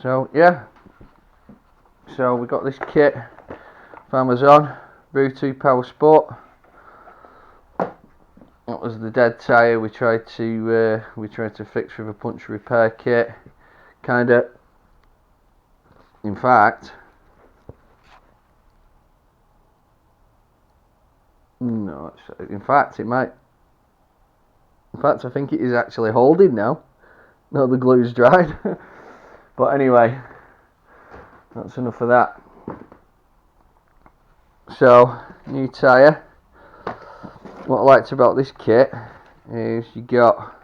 So yeah, so we got this kit from Amazon, Route 2 Power Sport. That was the dead tyre we tried to fix with a puncture repair kit. Kinda, in fact, no, in fact it might. In fact, I think it is actually holding now. No, the glue's dried. But anyway, that's enough of that. So, new tyre. What I liked about this kit is you got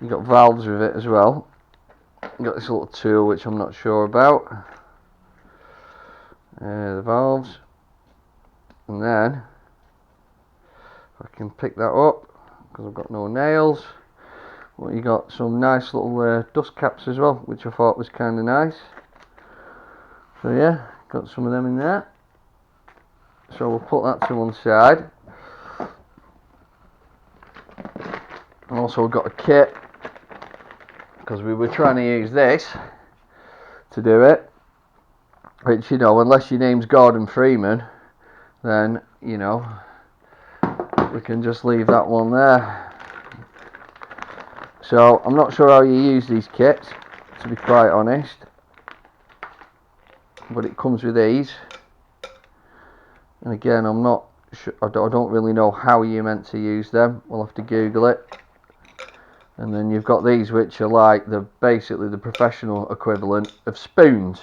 valves with it as well. You got this little tool which I'm not sure about. The valves, and then if I can pick that up because I've got no nails. Well, you got some nice little dust caps as well, which I thought was kind of nice. So yeah, got some of them in there. So we'll put that to one side. And also got a kit because we were trying to use this to do it. Which, you know, unless your name's Gordon Freeman, then, you know, we can just leave that one there. So I'm not sure how you use these kits, to be quite honest, but it comes with these. And again, I'm not sure, I don't really know how you're meant to use them. We'll have to Google it. And then you've got these, which are like basically the professional equivalent of spoons.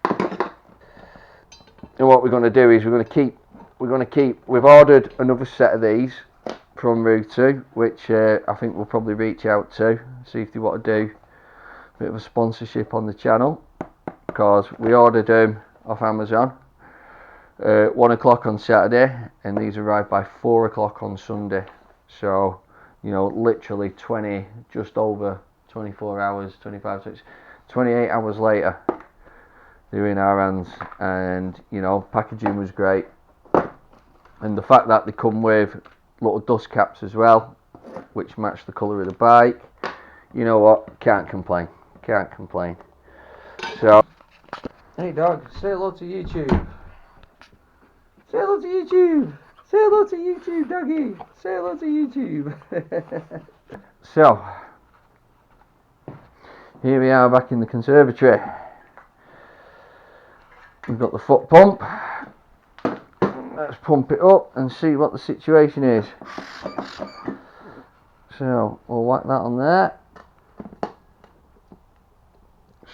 And what we're going to do is we've ordered another set of these from Route 2, which I think we'll probably reach out to, see if they want to do a bit of a sponsorship on the channel, because we ordered them off Amazon 1 o'clock on Saturday, and these arrived by 4 o'clock on Sunday. So, you know, literally just over 24 hours, 28 hours later, they're in our hands. And, you know, packaging was great, and the fact that they come with little dust caps as well, which match the colour of the bike, you know what, can't complain. So, hey dog, say hello to YouTube. Say hello to YouTube. Say hello to YouTube, doggy. Say hello to YouTube. So, here we are back in the conservatory. We've got the foot pump. Let's pump it up and see what the situation is. So we'll whack that on there,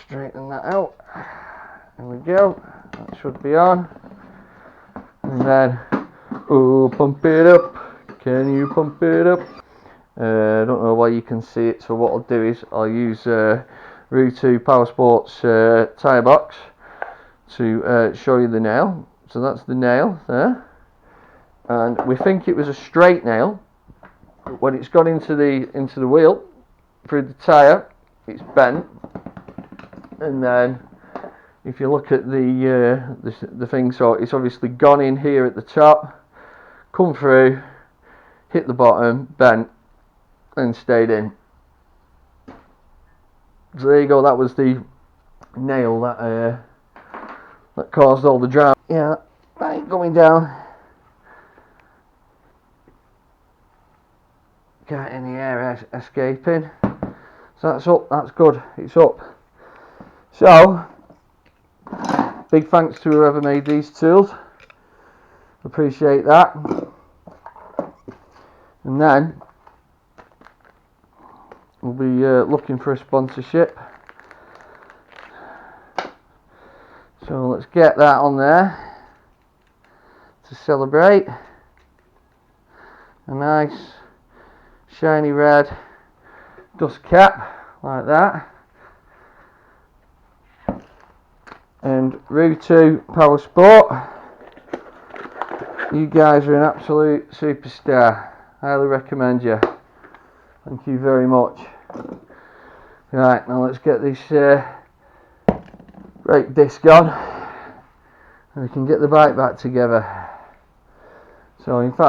straighten that out. There we go, that should be on. And then, oh, pump it up. Can you pump it up? I don't know why you can see it, so what I'll do is I'll use Route 2 Power Sports tyre box to show you the nail. So that's the nail there, and we think it was a straight nail. When it's got into the wheel through the tyre, it's bent. And then if you look at the thing, so it's obviously gone in here at the top, come through, hit the bottom, bent, and stayed in. So there you go. That was the nail that caused all the drama. Yeah, right, going down. Got any air escaping. So that's up, that's good, it's up. So, big thanks to whoever made these tools. Appreciate that. And then, we'll be looking for a sponsorship. So let's get that on there to celebrate. A nice shiny red dust cap like that. And Route 2 Power Sport, you guys are an absolute superstar. Highly recommend you. Thank you very much. Right, now let's get this brake disc on, and we can get the bike back together. So in fact,